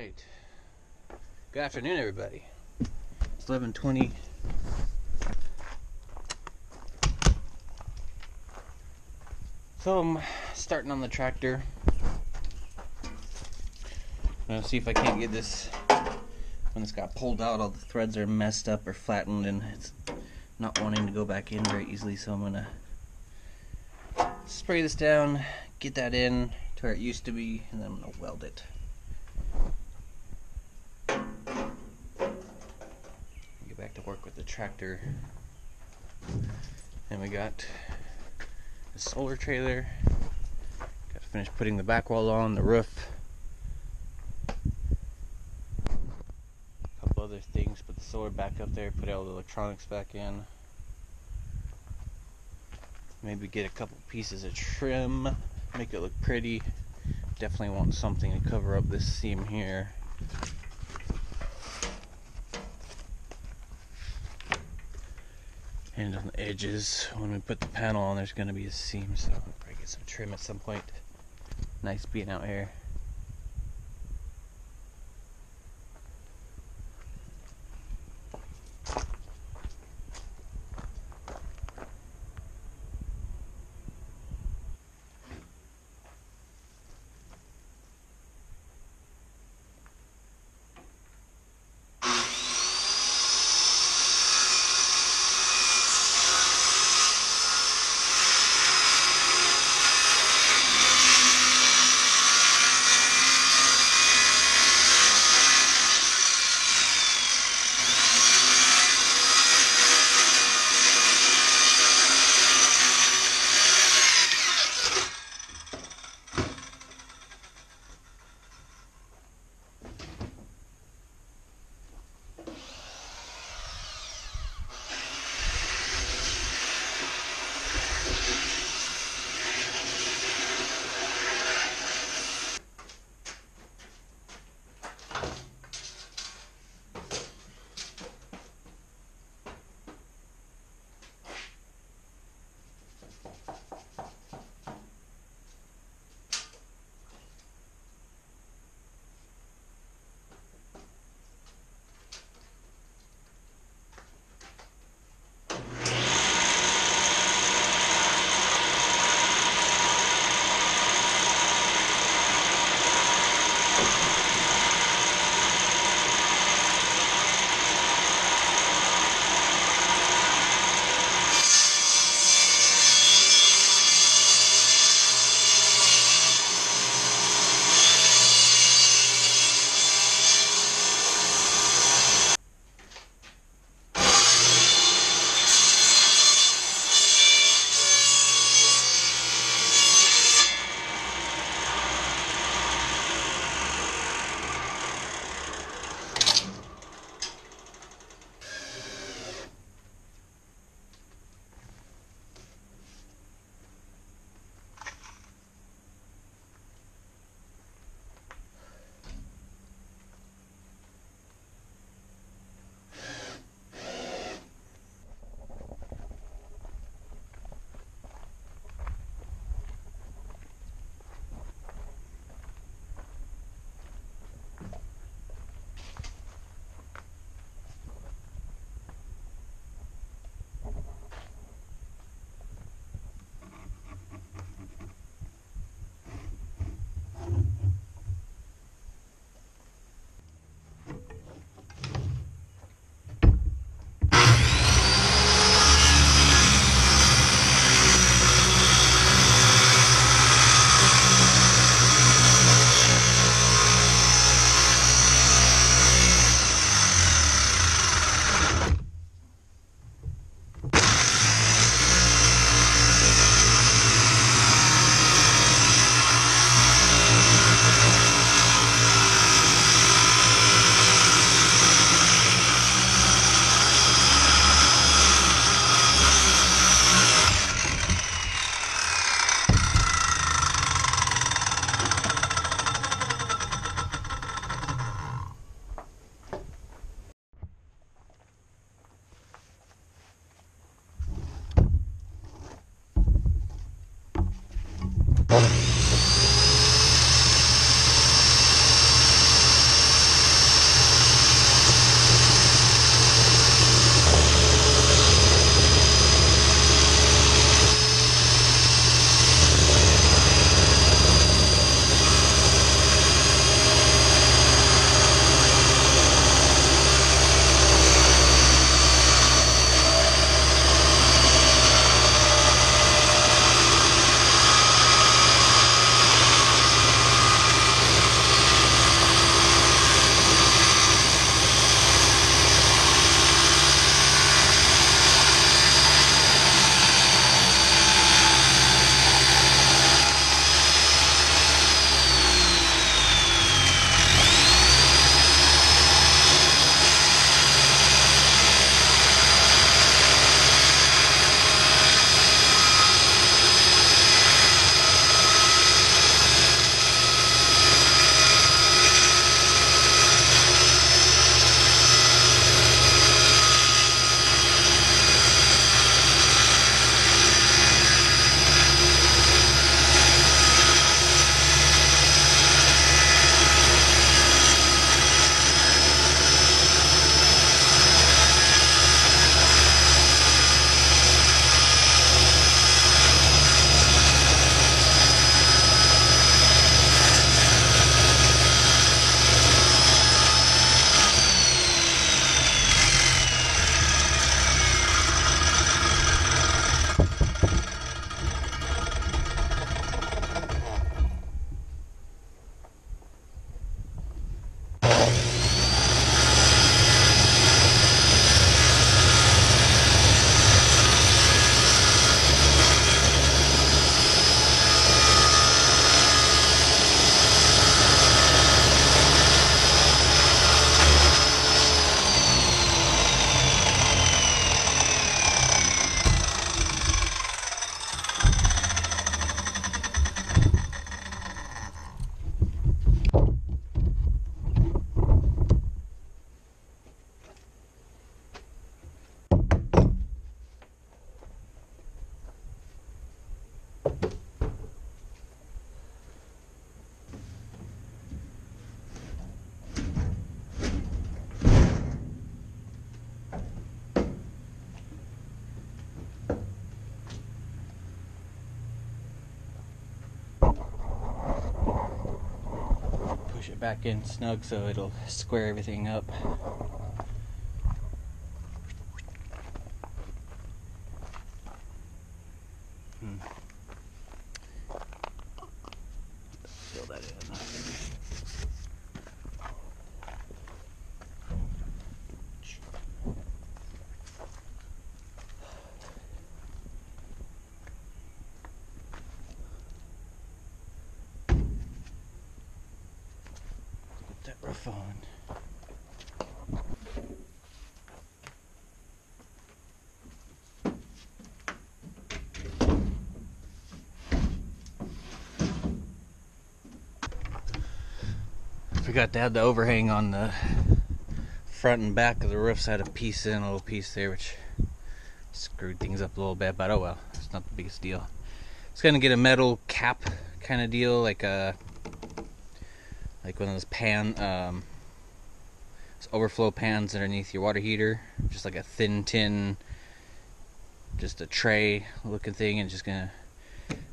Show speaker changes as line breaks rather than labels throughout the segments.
Alright, good afternoon everybody. It's 11:20. So I'm starting on the tractor. I'm gonna see if I can't get this, when it's got pulled out, all the threads are messed up or flattened and it's not wanting to go back in very easily, so I'm gonna spray this down, get that in to where it used to be, and then I'm gonna weld it. Get back to work with the tractor. And we got the solar trailer. Got to finish putting the back wall on, the roof. A couple other things, put the solar back up there, put all the electronics back in. Maybe get a couple pieces of trim, make it look pretty. Definitely want something to cover up this seam here. And on the edges, when we put the panel on, there's going to be a seam, so I'll probably get some trim at some point. Nice being out here. it back in snug so it'll square everything up. Fill that in. Get that roof on. Forgot to add the overhang on the front and back of the roof, so I had a piece in, a little piece there, which screwed things up a little bit, but oh well, it's not the biggest deal. It's gonna get a metal cap kind of deal, like one of those overflow pans underneath your water heater, just like a thin tin, just a tray looking thing, and just gonna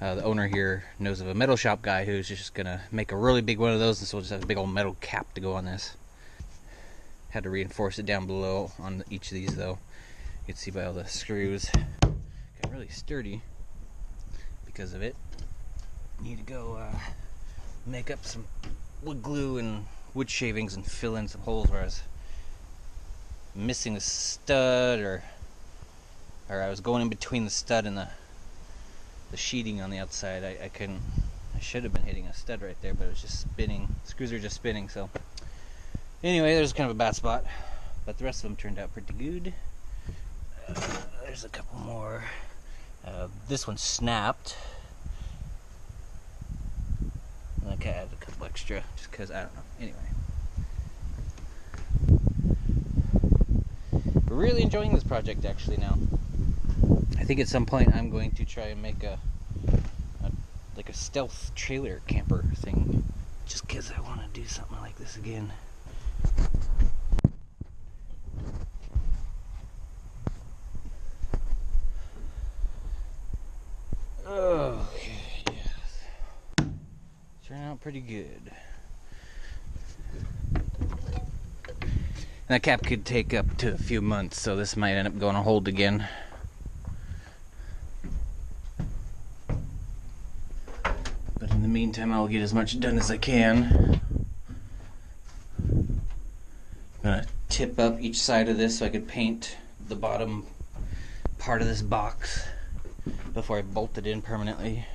the owner here knows of a metal shop guy who's just gonna make a really big one of those, and so we'll just have a big old metal cap to go on this. Had to reinforce it down below on each of these though. You can see by all the screws. Got really sturdy because of it. Need to go make up some wood glue and wood shavings and fill in some holes where I was missing a stud, or I was going in between the stud and the sheeting on the outside. I should have been hitting a stud right there, but it was just spinning. Screws are just spinning, so anyway, there's kind of a bad spot, but the rest of them turned out pretty good. There's a couple more. This one snapped. I could add a couple extra just because, I don't know. Anyway, we're really enjoying this project actually now. I think at some point I'm going to try and make like a stealth trailer camper thing, just because I want to do something like this again. Okay, yes. Turned out pretty good. And that cap could take up to a few months, so this might end up going on hold again. But in the meantime, I'll get as much done as I can. I'm gonna tip up each side of this so I could paint the bottom part of this box before I bolt it in permanently.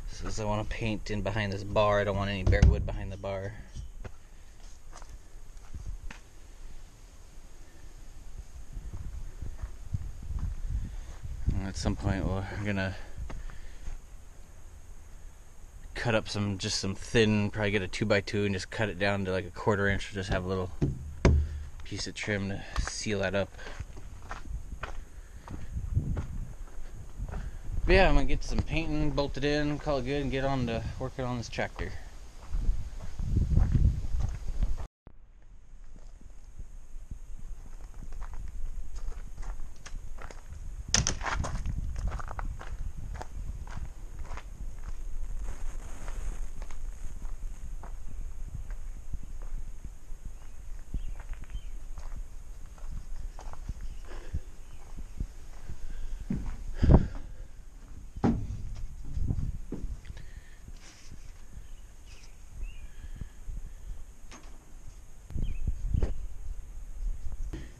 Since I want to paint in behind this bar, I don't want any bare wood behind the bar. And at some point we're gonna cut up just some thin, probably get a 2x2 and just cut it down to like a 1/4 inch, or just have a little piece of trim to seal that up. But yeah, I'm gonna get some painting bolted in, call it good, and get on to working on this tractor.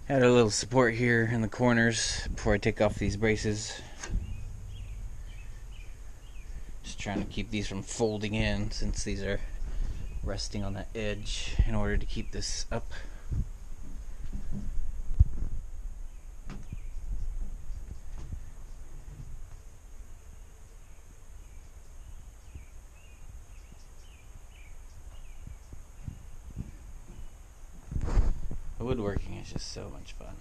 Add a little support here in the corners before I take off these braces. Just trying to keep these from folding in, since these are resting on the edge, in order to keep this up. Woodworking is just so much fun.